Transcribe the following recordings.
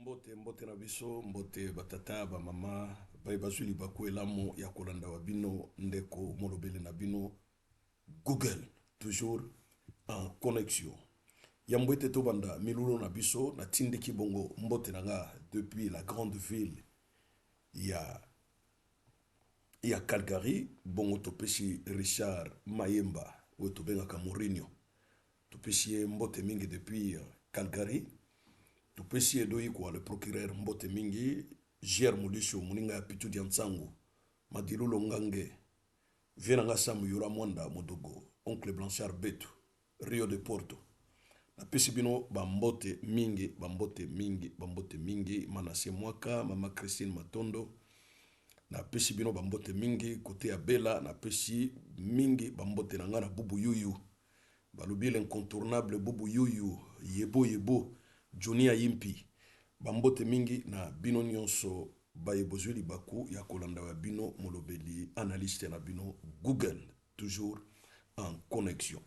mbote mbote na biso mbote batata bamama bai bazwi libaku elamu ya kolanda wa bino ndeko molobele na bino Google toujours en connexion ya mbwete tobanda milulu na biso na tindiki bongo mbote na nga depuis la grande ville ya Calgary bongo topesi Richard Mayemba oyo tobengaka Mourinho topesi ye mbote mingi depuis Calgary topesi edoyi kwa le procureur mbote mingi Jer Mulisho muninga ya pitu dia Nsangu Madilulo Ngange Vienanga Samu Yura Mwanda Modogo Oncle Blanchard Betu Rio de Porto na pesi bino bambote mingi Manase Mwaka Mama Christine Matondo na pesi bino bambote mingi kote ya Bela na pesi mingi bambote na nga na Bubu Yuyu balubi l'incontournable Bubu Yuyu yebo Johnny Ayimpi bambote mingi na bino nyonso bayebozwi libaku ya kolanda wa bino molobeli analyste na bino Google toujours en connexion.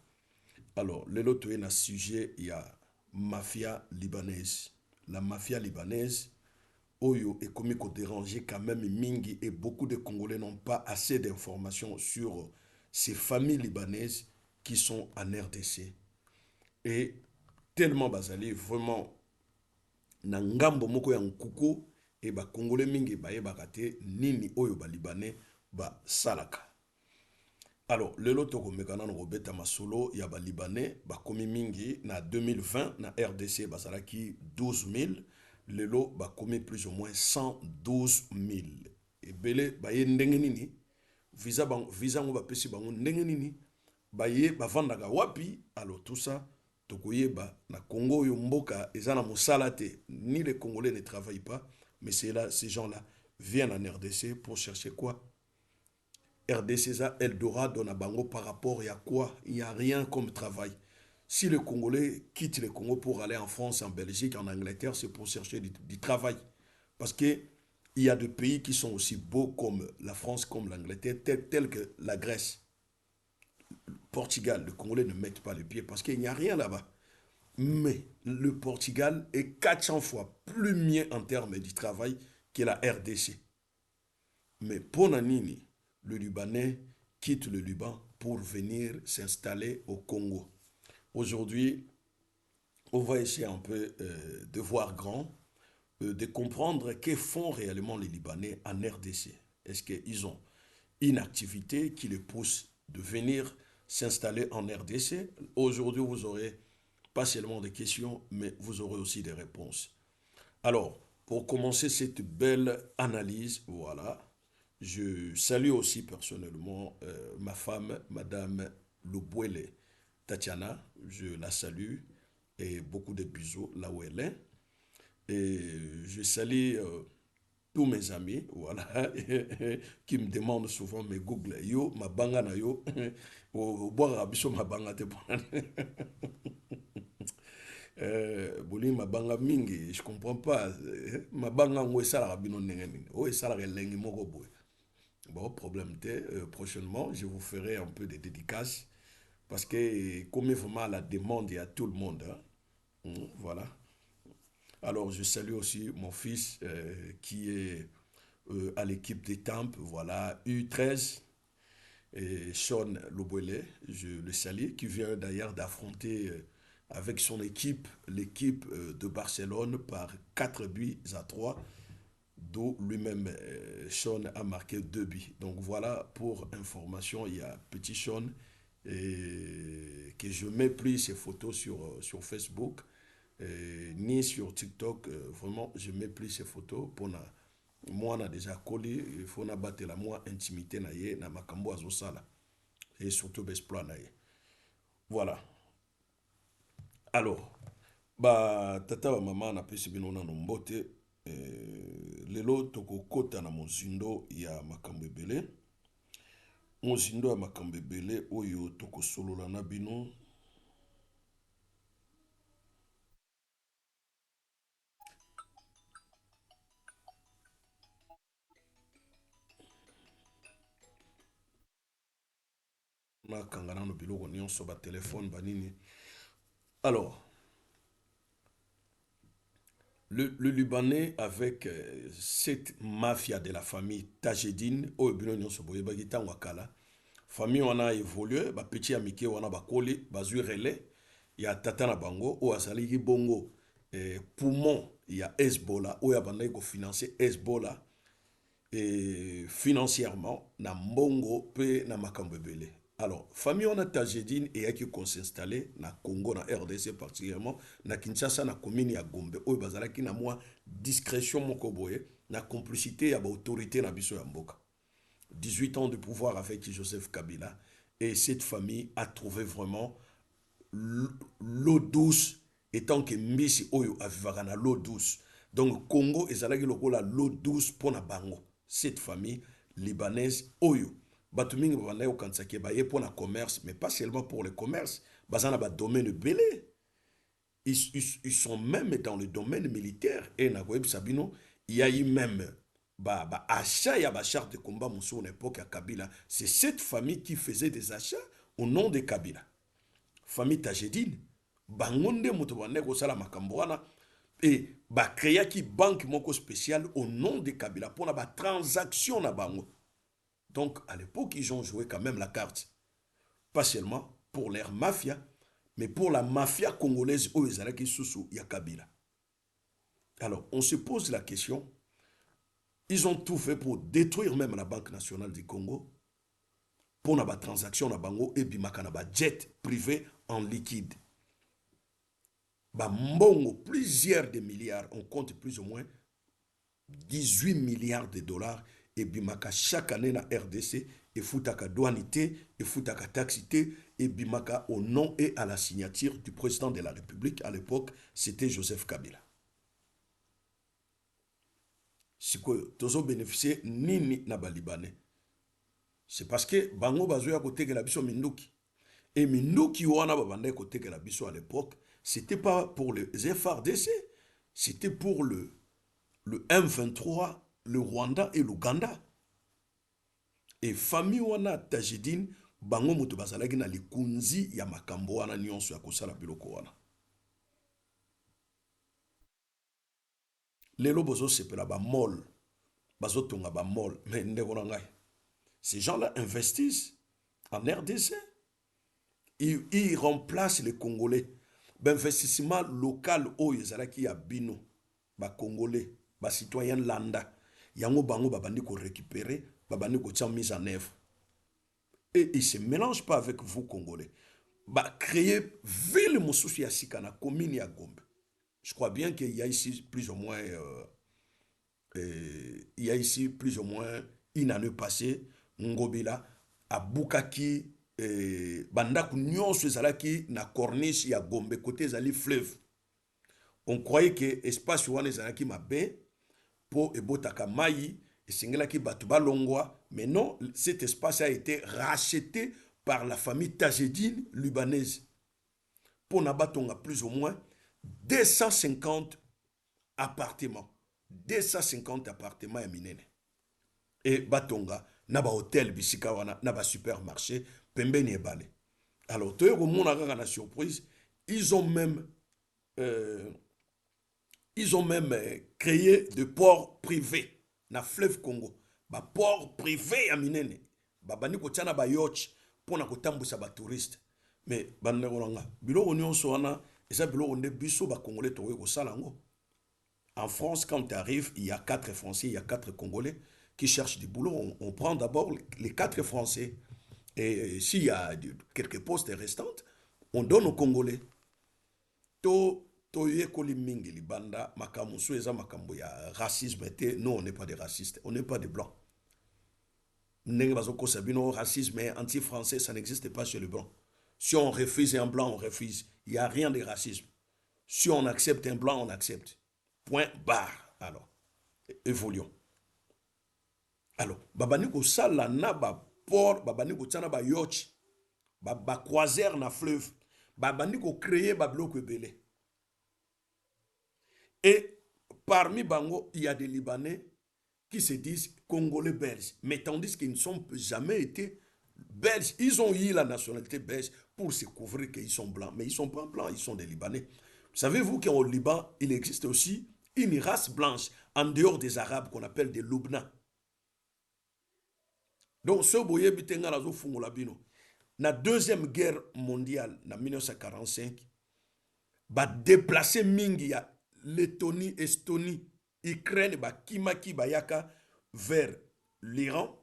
Alors lelo toye na sujet ya mafia libanaise. La mafia libanaise oyo ekomi ko déranger quand même mingi et beaucoup de Congolais n'ont pas assez d'informations sur ces familles libanaises qui sont en RDC et tellement bazali vraiment na ngambo moko ya nkuku e ba Congolais mingi bayebaka te nini oyo ba Libanais ba salaka. Alors lelo tokomekana na kobeta masolo ya ba Libanais bakomi mingi na 2020 na RDC bazalaki 12 000 lelo bakomi plus ou moins 112 000 ebele baye ndenge nini visa ngo bapesi bango ndenge nini baye bavandaka wapi. Alors tout ça tokoyeba na Congo oyo mboka eza na mosala te, ni les Congolais ne travaillent pas, mais c'est là ces gens-là viennent en RDC pour chercher quoi? RDC ça Eldorado na bango par rapport à quoi? Il n'y a rien comme travail. Si les Congolais quittent le Congo pour aller en France, en Belgique, en Angleterre, c'est pour chercher du travail. Parce que il y a des pays qui sont aussi beaux comme la France, comme l'Angleterre, tels que la Grèce. Portugal, les Congolais ne mettent pas les pieds parce qu'il n'y a rien là-bas. Mais le Portugal est 400 fois plus mieux en termes du travail que la RDC. Mais pour Nanini, le Libanais quitte le Liban pour venir s'installer au Congo. Aujourd'hui, on va essayer un peu de voir grand, de comprendre que font réellement les Libanais en RDC. Est-ce qu'ils ont une activité qui les pousse de venir s'installer en RDC? Aujourd'hui, vous aurez pas seulement des questions, mais vous aurez aussi des réponses. Alors, pour commencer cette belle analyse, voilà, je salue aussi personnellement ma femme, Madame Lobouele Tatiana, je la salue et beaucoup de bisous là où elle est. Et je salue tous mes amis, voilà, qui me demandent souvent, mais Google, yo, ma banga na yo, au boire abisso ma banga te boli ma banga mingi, je comprends pas, ma banga ngo esala rabino nengeni, o esala relengi moko boy. Bon, problème te, prochainement, je vous ferai un peu de dédicaces, parce que comme vraiment la demande, il y a tout le monde, hein. Voilà. Alors, je salue aussi mon fils qui est à l'équipe des Tempes, voilà, U13, et Sean Lobouele, je le salue, qui vient d'ailleurs d'affronter avec son équipe, l'équipe de Barcelone par 4 buts à 3, d'où lui-même, Sean a marqué 2 buts. Donc voilà, pour information, il y a petit Sean, et que je mets plus ses photos sur Facebook, ni sur TikTok, vraiment, je mets plus ces photos pour moi, on a déjà collé, il faut battre la moi intimité na ye, na makambo azosala, et surtout exploit na ye. Voilà. Alors, ba tata ba mama na pesi bino na mbote, lelo toko kota na mozindo ya makambo ebele. Mozindo ya makambo ebele oyo toko solola na bino. Na kangana no biloko nyonso ba téléphone banini. Alors, Le Libanais avec cette mafia de la famille Tajedine, au Bino Soboye Bagitan Wakala, famille on a évolué, ba petit amitié on a bakoli, bazui relais, il y a Tatana Bango, ou Azali Bongo, poumon, il y a Hezbollah, ou il y a Bandaïko financer Hezbollah, et financièrement, na Mbongo, pe na Makambebele. Alors, famille on a Tajedine et qui qu'on s'installer na Congo, na RDC particulièrement, na Kinshasa, na commune ya Gombe, ou bazalaki na moi discrétion moko boye, na complicité ya ba autorité na biso ya mboka. 18 ans de pouvoir avec Joseph Kabila, et cette famille a trouvé vraiment l'eau douce, étant que Mbisi Oyo avivaka na l'eau douce. Donc Congo ezalaki lokola l'eau douce pour na bango. Cette famille libanaise Oyo. Bato mingi babanda yo kansaki baye pour na commerce, mais pas seulement pour le commerce, bazana ba domaine belé. Ils sont même dans le domaine militaire. Et na Web Sabino, il y a eu même achat, il y a ba charte de combat Moussou à l'époque à Kabila. C'est cette famille qui faisait des achats au nom de Kabila. Famille Tajedine, bangonde moto bande ko sala makambo wana et ba créa ki banque moko spéciale au nom de Kabila pour la transaction na bango. Donc à l'époque ils ont joué quand même la carte. Pas seulement pour leur mafia, mais pour la mafia congolaise au ezalaki susu ya Kabila. Alors on se pose la question, ils ont tout fait pour détruire même la Banque nationale du Congo pour la transaction na bango et bimaka na ba jet privé en liquide. Ba mbongo, plusieurs de milliards, on compte plus ou moins 18 milliards de dollars et bimaka chaque année na RDC et foutaka douanité et foutaka taxité et bimaka au nom et à la signature du président de la République à l'époque, c'était Joseph Kabila. Sikoyo tozo bénéficier nini na ba libanais. C'est parce que bango bazoya côté que la biso minduki. Et minduki wana babande côté que la biso à l'époque, c'était pas pour les FRDC, c'était pour le M23, le Rwanda et l'Ouganda. Et famille wana Tajedine, bango moto bazalaki na likunzi ya makambo wana nyonso ya kosala biloko wana. Lelo bozo sepela ba mol, bazo tonga ba mol, mais ndeko na ngai. Ces gens-là investissent en RDC. Ils remplacent les Congolais. L'investissement local au Yezalaki ya bino, ba Congolais, ba citoyens landa, yango bango babandi ko récupérer, babandi ko tia mise en œuvre. Et ils ne se mélangent pas avec vous Congolais. Ba créer ville mosusu ya sikana commune ya Gombe. Je crois bien qu'il y a ici plus ou moins il y a ici plus ou moins une année passée, Ngobila, à Bukaki, Bandaku nyonso ezalaki na corniche ya Gombe, côté ezali fleuve. On croyait que espace wana ezalaki mabe, po ebotaka mai, esengelaki bato balongwa, mais non, cet espace a été racheté par la famille Tajedine libanaise. Pour nabatonga plus ou moins 250 appartements. 250 appartements ya minene. Et batonga na ba hôtel bisika wana na ba supermarché pembeni ebale. Alors toyo ko mona kaka na surprise, ils ont même créé des ports privés na fleuve Congo. Ba port privé ya minene. Ba bani ko tana ba yacht pour na ko tambusa ba touriste. Mais bande ko nga biloko nyonso wana eza biloko nde biso ba congolais toyo ko salango. En France, quand tu arrives, il y a 4 Français, il y a 4 Congolais qui cherchent du boulot. On prend d'abord les 4 Français. Et s'il y a quelques postes restants, on donne aux Congolais. Yekoli mingi libanda makamusu eza makambo ya racisme. Non, on n'est pas des racistes, on n'est pas des blancs. Ndenge bazoko sabino racisme anti-français, ça n'existe pas chez les blancs. Si on refuse un blanc, on refuse. Il n'y a rien de racisme. Si on accepte un blanc, on accepte. Point barre. Alors, évoluons. Alors, babani ko sala na ba port, babani ko tsana ba yacht, ba croisière na fleuve, babani ko créer ba bloc ebele. Et parmi bango, il y a des Libanais qui se disent Congolais belges, mais tandis qu'ils ne sont jamais été belges. Ils ont eu la nationalité belge pour se couvrir qu'ils sont blancs, mais ils ne sont pas blancs, ils sont des Libanais. Savez-vous qu'au Liban, il existe aussi une race blanche en dehors des Arabes qu'on appelle des Loubna. Donc, ce boye bitenga la zo fungola bino. Na deuxième guerre mondiale, en 1945, ba déplacé mingi ya Lettonie, Estonie, Ukraine, ba kimaki bayaka vers l'Iran,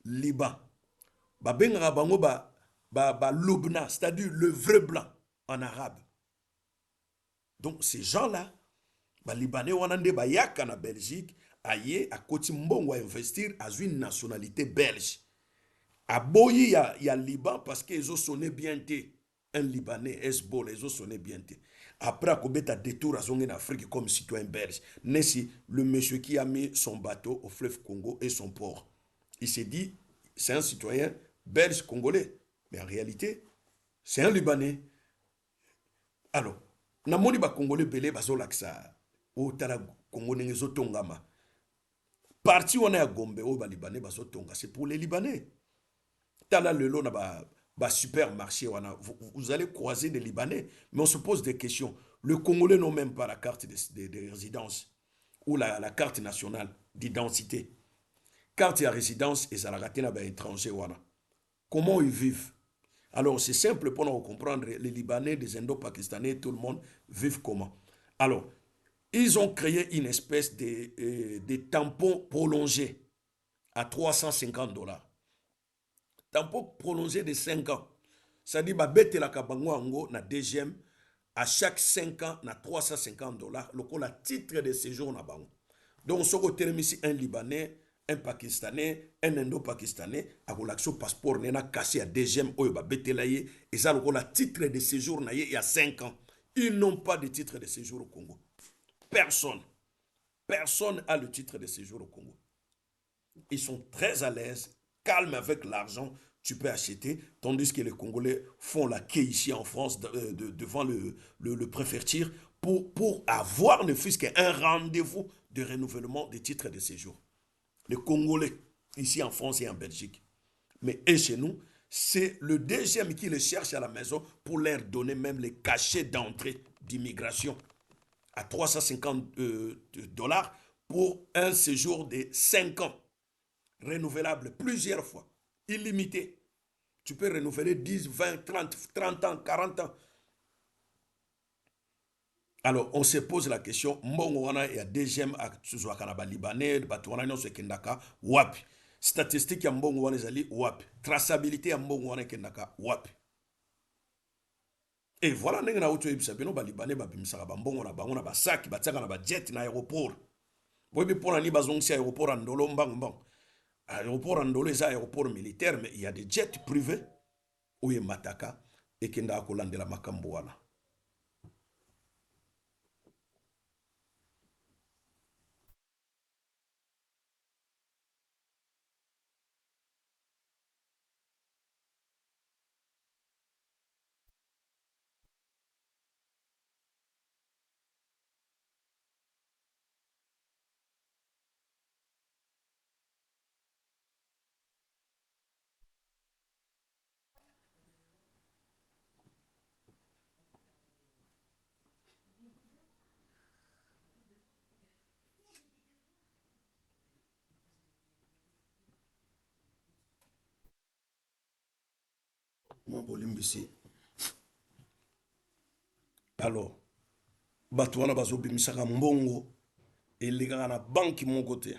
Liban. Ba benga bango ba Loubna, c'est-à-dire le vrai blanc en arabe. Donc ces gens-là, ba Libanais wanande bayaka na Belgique, aye a koti mbongo à investir à une nationalité belge. A boyi ya Liban parce qu'ils ont sonné bien té. Un Libanais, Hezbollah, ils ont sonné bien té. Après, à Kobeta détour à en Afrique comme citoyen belge. Nessi, le monsieur qui a mis son bateau au fleuve Congo et son port. Il s'est dit, c'est un citoyen belge congolais. Mais en réalité, c'est un Libanais. Alors, na moni ba Congolais belé bazolaksa. O tala Congo nengezo tongama. Parti on est à Gombe, o ba Libanais bazotonga. C'est pour les Libanais. Tala lelo na ba supermarché, vous allez croiser des Libanais. Mais on se pose des questions. Le Congolais n'a même pas la carte de résidence ou la carte nationale d'identité. Carte de résidence et ça la raté na étranger. Comment ils vivent? Alors c'est simple pour nous comprendre. Les Libanais, les Indo-Pakistanais, tout le monde vivent comment? Alors, ils ont créé une espèce de tampon prolongé à 350 $. Tampon prolongé de 5 ans. C'est-à-dire, que la kabango na deuxième, à chaque 5 ans, na 350 $. Le la titre de séjour na bango. Donc, ce côté ici, un Libanais, un Pakistanais, un Indo-Pakistanais, à l'action passeport, n'a cassé à deuxième, et ça, le titre de séjour, il y a 5 ans. Ils n'ont pas de titre de séjour au Congo. Personne. Personne a le titre de séjour au Congo. Ils sont très à l'aise, calmes avec l'argent, tu peux acheter, tandis que les Congolais font la queue ici en France devant le préfecture pour avoir ne fût-ce qu'un rendez-vous de renouvellement des titres de séjour. Les Congolais, ici en France et en Belgique. Mais et chez nous, c'est le deuxième qui les cherche à la maison pour leur donner même les cachets d'entrée d'immigration à 350 $ pour un séjour de 5 ans, renouvelable plusieurs fois, illimité. Tu peux renouveler 10, 20, 30 ans, 40 ans. Alors, on se pose la question, mbongo wana ya deuxième tuzwaka na ba libanais, batu wana nyonso ekendaka wapi? Statistique ya mbongo wana ezali wapi? Traçabilité ya mbongo wana ekendaka wapi? Et voilà ndenge na uto yebisa bino ba libanais babimisaka ba mbongo na bango na ba sac, batiaka na ba jet na aéroport. Boyebi pona ni bazongisi aéroport ya Ndolo mbango. Aéroport ya Ndolo eza aéroport militaire, mais il y a des jets privés oyo emataka ekendaka kolandela makambo wana. Alors, bato wana bazobimisaka mbongo elekaka na banki moko te.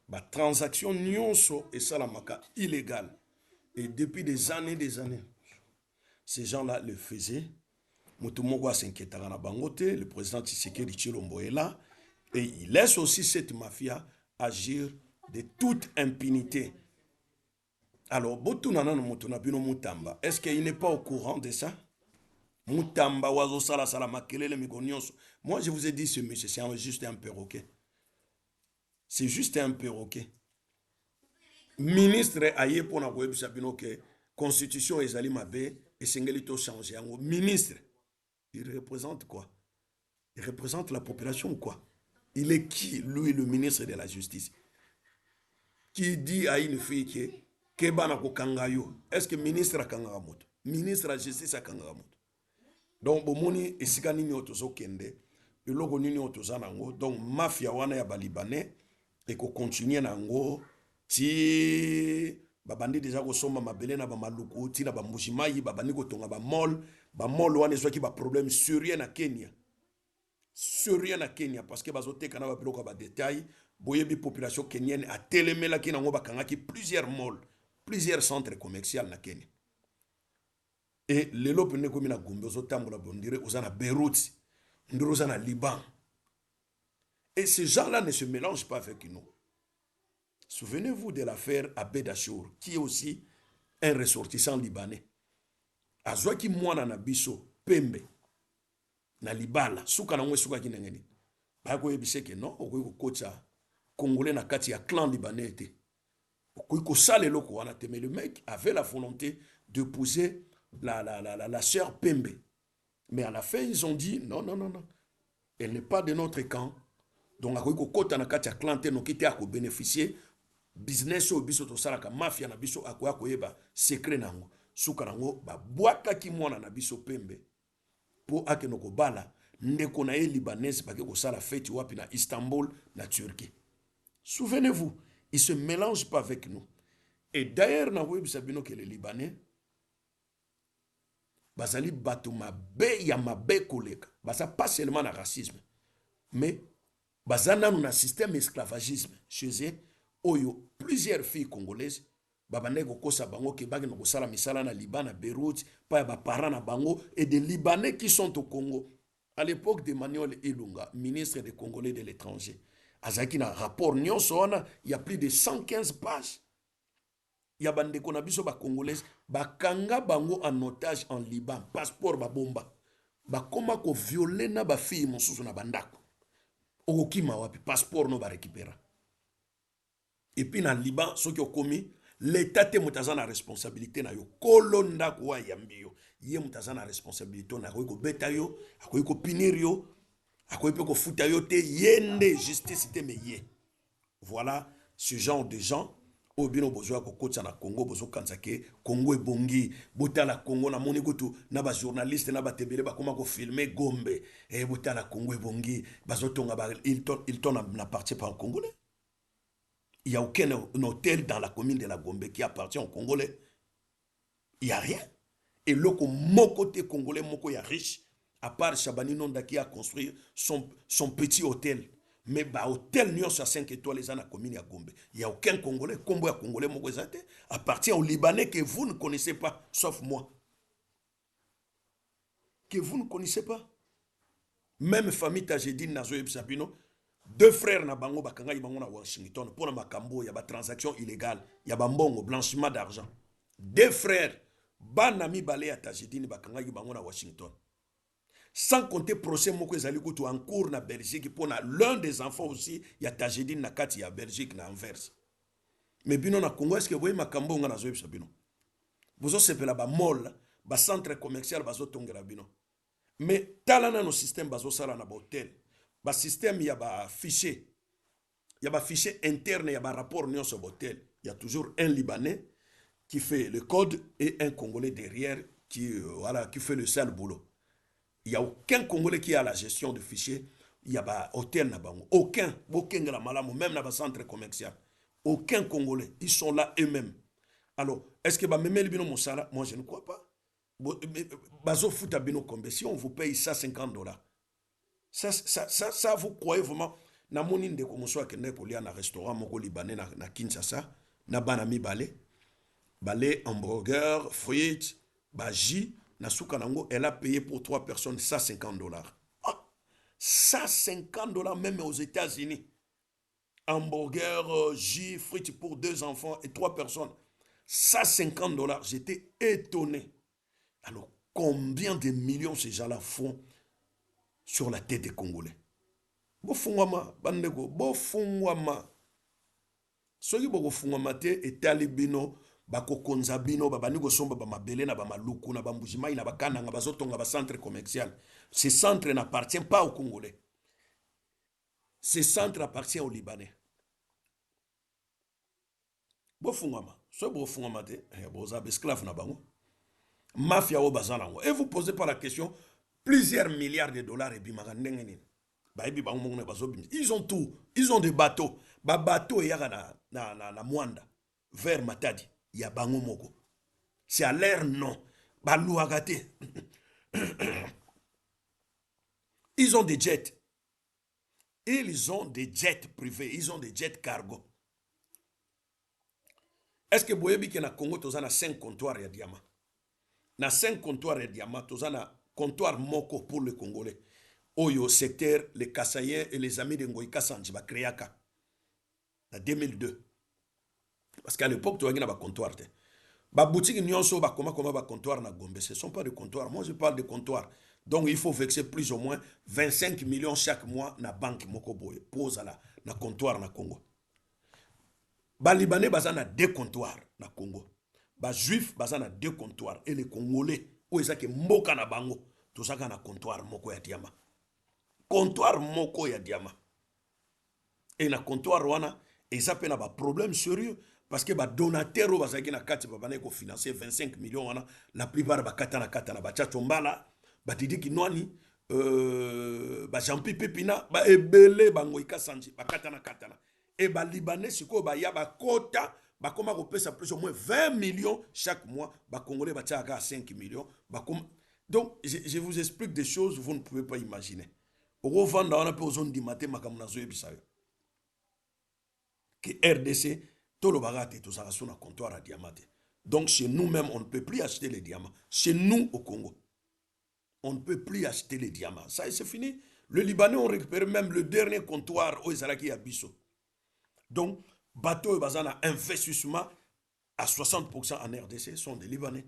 Ba transaction nyonso esalamaka illégal. Et depuis des années, ces gens-là le faisaient. Moto moko s'inquiétaka na bango te. Le président Tshisekedi Tshilombo est là. Et il laisse aussi cette mafia agir de toute impunité. Alors, Botunana no Motuna Bino Mutamba, est-ce qu'il n'est pas au courant de ça? Mutamba Wazo Sala Sala Makelele Migonyonso. Moi, je vous ai dit, ce monsieur, c'est juste un perroquet. C'est juste un perroquet. Ministre aye pour na web sabino que constitution ezali mabe et sengelito changer en ministre. Il représente quoi? Il représente la population ou quoi? Il est qui, lui, le ministre de la justice? Qui dit à une fille que Kebana ko kangayo? Est-ce que ministre a kangamoto? Ministre de la justice a kangamoto? Donc, bomoni esikani nyoto zo kende. eloko nini oyo toza nango. Donc mafia wana ya balibanais ekokontinue nango ti babandi deja kosomba mabele na bamaluku ti na bambujimai babandi kotonga bamol wana ezwaki baproblème sérieux na Kenya, sérieux na Kenya, parce que bazoteka na babiloko ya badetail. Boyebi population kenyenne atelemelaki nango bakangaki plusieurs malls, plusieurs centres commerciaux na Kenya. Et lelo pene komi na Gombe ozotambola bondire oza na Beyrouth, ndiro oza na Liban. Et ces gens-là ne se mélangent pas avec nous. Souvenez-vous de l'affaire Abed Achour, qui est aussi un ressortissant libanais. Azwaki mwana na biso pembe na libala suka na ngwe suka kinengeni. Ba ko yebiseke non, okoyi ko kocha congolais na kati ya clan libanais te. Okoyi ko sale loko wana te, mais le mec avait la volonté d'épouser la sœur Pembe. Mais à la fin ils ont dit non non non non. Elle n'est pas de notre camp. Donc akoyi ko kota na kati ya clan te no kiti ako bénéficier business au biso to salaka mafia na biso akoya koyeba secret nango. Suka nango ba bwaka ki mwana na biso pembe po akeno ko bala ndeko na libanais bake ko sala fête wapi na Istanbul na Turquie. Souvenez-vous, ils se mélangent pas avec nous. Et d'ailleurs na web sabino que les Libanais bazali bato mabe ya mabe koleka. Basa pas seulement na racisme, mais bazana na système esclavagisme chez eux. Oyo plusieurs filles congolaises babande kokosa bango ke bagi no sala misala na Liban na Beyrouth pa ba parents na bango et des Libanais qui sont au Congo à l'époque de Manuel Ilunga, ministre des Congolais de l'étranger. Azaki na rapport nyonso wana il y a plus de 115 pages. Ya bande ko na biso ba congolaise bakanga bango en otage en Liban, passeport ba bomba. Ba koma ko violer na ba fille mosusu na bandako. Okima wapi passeport no ba récupérer. Et puis dans le Liban, ce qui a commis, l'État te mutaza na responsabilité na yo. Kolonda kwa yambi yo. Ye mutaza na responsabilité na ko beta yo, akoy ko punir yo, akoy pe ko futa yo te yende justice te me ye. Voilà ce genre de gens au bino bozo ko kotsa na Congo bozo kanzake Congo e bongi botala Congo na moni kutu na ba journaliste na ba tebele ba koma ko filmer Gombe e botala Congo e bongi bazotonga ba Hilton na partie par congolais. Il n'y a aucun hôtel dans la commune de la Gombe qui appartient aux Congolais. Il n'y a rien. Et le côté congolais, moko ya riche, à part Chabani Nonda qui a construit son petit hôtel. Mais bah hôtel Nyon à 5 étoiles dans la commune de Gombe. Il n'y a aucun Congolais, combo Congolais moko zate, appartient aux Libanais que vous ne connaissez pas, sauf moi. Que vous ne connaissez pas. Même famille Tajedine Nazoe Sabino. Deux frères na bango bakanga ibango na Washington pour na makambo ya ba transaction illégale ya ba mbongo blanchiment d'argent. Deux frères banami balé ya Tajedine bakanga ibango na Washington. Sans compter procès moko ezali kutu en cours na Belgique pour na l'un des enfants aussi ya Tajedine na kati ya Belgique na Anvers. Mais bino na Congo est-ce que vous makambo nga na zo bino? Bozo sepela ba mall, ba centre commercial bazo tongela bino. Mais talana no système bazo sala na ba hôtel. Ba système y a ba fichier. Il y a ba fichier interne, il y a ba rapport nion sur hôtel. Il y a toujours un Libanais qui fait le code et un Congolais derrière qui voilà qui fait le sale boulot. Il y a aucun Congolais qui a la gestion de fichiers. Il y a ba hôtel na bango. Aucun la malamu même na ba centre commercial. Aucun Congolais, ils sont là eux-mêmes. Alors, est-ce que ba memeli bino mosala? Moi je ne crois pas. Bazo futa bino kombe si on vous paye ça $50. Ça, vous croyez vraiment? Na moni ndeko moso akende kolia na restaurant moko libanais na Kinshasa, na banami balé hamburger, frites, baji, na suka nango, elle a payé pour 3 personnes $150. Ah, $150 même aux États-Unis. Hamburger, jus, frites pour 2 enfants et 3 personnes. $150. J'étais étonné. Alors, combien de millions ces gens-là font sur la tête des Congolais? Bofungwama, bandeko, bofungwama. Soki boko fungwama te etali bino, bako konza bino, babani go somba ba mabele na ba maluku na ba mbujimai na ba kananga bazotonga ba centre commercial. Ces centres n'appartiennent pas aux Congolais. Ces centres appartiennent aux Libanais. Bofungwama, so bofungwama te, boza esclave na bango. Mafia o bazanango. Et vous posez pas la question plusieurs milliards de dollars et bimaka ndenge nini. Ils ont tout. Ils ont des bateaux. Bateau et na Mwanda vers Matadi. Il y a bango moko. C'est à l'air non. Balouagate. Ils ont des jets. Ils ont des jets privés. Ils ont des jets cargo. Est-ce que boyebi que na Congo tozana 5 comptoirs ya diamant? Na 5 comptoirs ya diamant tozana comptoir moko pour le Congolais. Oyo secteur les Kassaïens et les amis de Ngoïka Sanji ba créaka en 2002. Parce qu'à l'époque tu as un comptoir. Ba boutique nyonso ba koma ba comptoir na Gombe, ce sont pas des comptoirs. Moi je parle de comptoirs. Donc il faut vexer plus ou moins 25 millions chaque mois na banque moko boye pose na comptoir na Congo. Ba Libanais bazana 2 comptoirs na Congo. Ba Juif bazana 2 comptoirs et les Congolais ou ezake mboka na bango tozaka na comptoir moko ya diama. Comptoir moko ya diama. Et na comptoir wana ezape na ba problème sérieux parce que ba donateur o bazaki na kati ba bana ko financer 25 millions wana la plupart ba katana ba chacho mbala ba didi kinwani ba Jean-Pi Pepina ba ebele bango ikasanji ba katana et ba libanais siko ba ya ba kota ba koma ko pesa plus ou moins 20 millions chaque mois ba congolais ba tchaka à 5 millions ba donc je vous explique des choses vous ne pouvez pas imaginer. Au vendre on a peu aux zones du matin makamuna zo ebisayo que RDC, tout le bagage tout ça sur un comptoir à diamant. Donc chez nous-mêmes, on ne peut plus acheter les diamants. Chez nous au Congo, on ne peut plus acheter les diamants. Ça, c'est fini. Le Libanais, on récupère même le dernier comptoir au Izalaki à Bisso. Donc, bateau et bazana investissement à 60% en RDC sont des Libanais.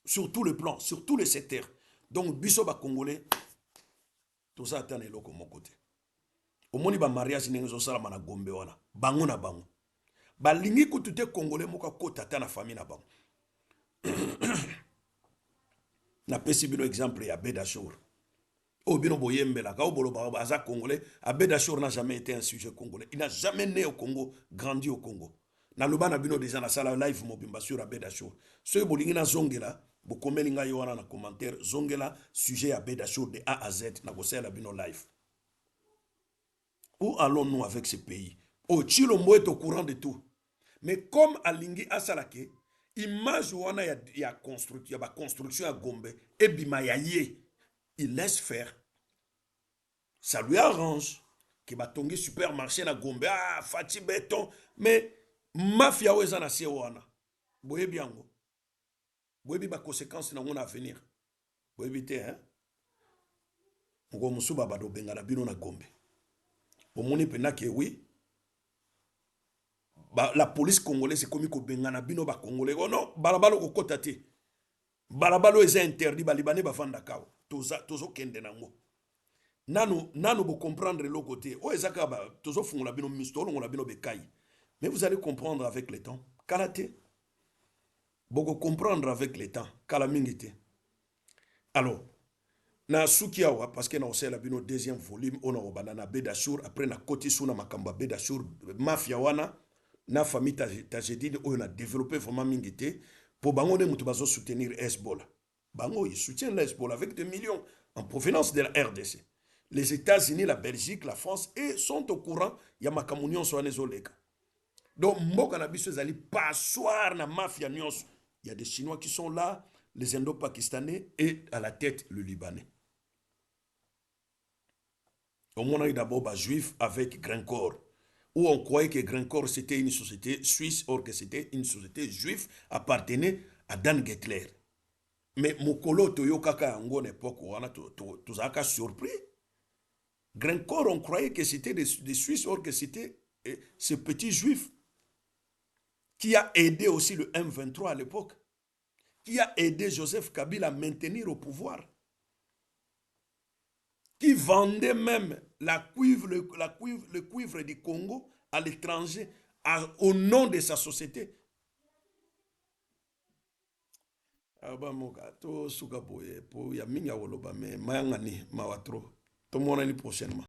Sur tout le plan, sur tous les secteurs. Donc, Bisso ba Congolais, tout ça attend les locaux de mon côté. Au moni ba mariage n'enzo sala mana Gombe wana bango na bango ba lingi kutute Congolais moka kota ta na famille na bango na pesi bino exemple ya Bédachour o bino boyembela ka obolo ba aza Congolais a Bédachour n'a jamais été un sujet congolais, il n'a jamais né au Congo, grandi au Congo. Na lobana bino déjà na sala live mobimba sur a Bédachour so bolingi na zongela bo komeli ngai wana na commentaire zongela sujet ya Bédachour de A à Z na bosela bino live. Où allons-nous avec ce pays? Oh, Chilombo est au courant de tout. Mais comme Alingi Asalake, image wana ya construction à Gombe, et bimayaye, il laisse faire. Ça lui arrange. Qui va tomber supermarché na Gombe, ah, Fati béton. Mais, mafia weza na se wana. Boye biango. Boye bi ba conséquences na on à venir. Boye bité, hein? Ngo musuba bado benga na bino na Gombe. Au moni pena que oui, la police congolaise c'est comme ko bengana bino ba congolais. Oh non, balabalo ko kotate. Balabalo est interdit, ba libanais ba fanda kao. Tozo kende nango. Nano bo comprendre le côté. Oh ezaka ba tozo fungola bino mistolo ngola bino bekai. Mais vous allez comprendre avec le temps. Kalate. Boko comprendre avec le temps. Kala mingite. Alors, na sukiawa parce que na osela bino deuxième volume on a banana Bédachour après na koti suna makamba Bédachour mafia wana na famille tajedine on a développé vraiment mingité pour bango de mutu bazo soutenir Hezbollah. Bango ils soutiennent l'Hezbollah avec des millions en provenance de la RDC. Les États-Unis, la Belgique, la France et sont au courant ya makamunion so anezoleka. Donc mboka na biso ezali passoir na mafia nyonso. Il y a des Chinois qui sont là, les Indo-Pakistanais et à la tête le Libanais. On a eu d'abord un juif avec Grencoeur, où on croyait que Grencoeur c'était une société suisse, or que c'était une société juive appartenait à Dan Gettler. Mais Mokolo Toyokaka en une époque où on a tout surpris. Grencoeur, on croyait que c'était des Suisses, or que c'était ce petit juif qui a aidé aussi le M23 à l'époque, qui a aidé Joseph Kabila à maintenir au pouvoir, qui vendait même le cuivre du Congo à l'étranger au nom de sa société. Prochainement.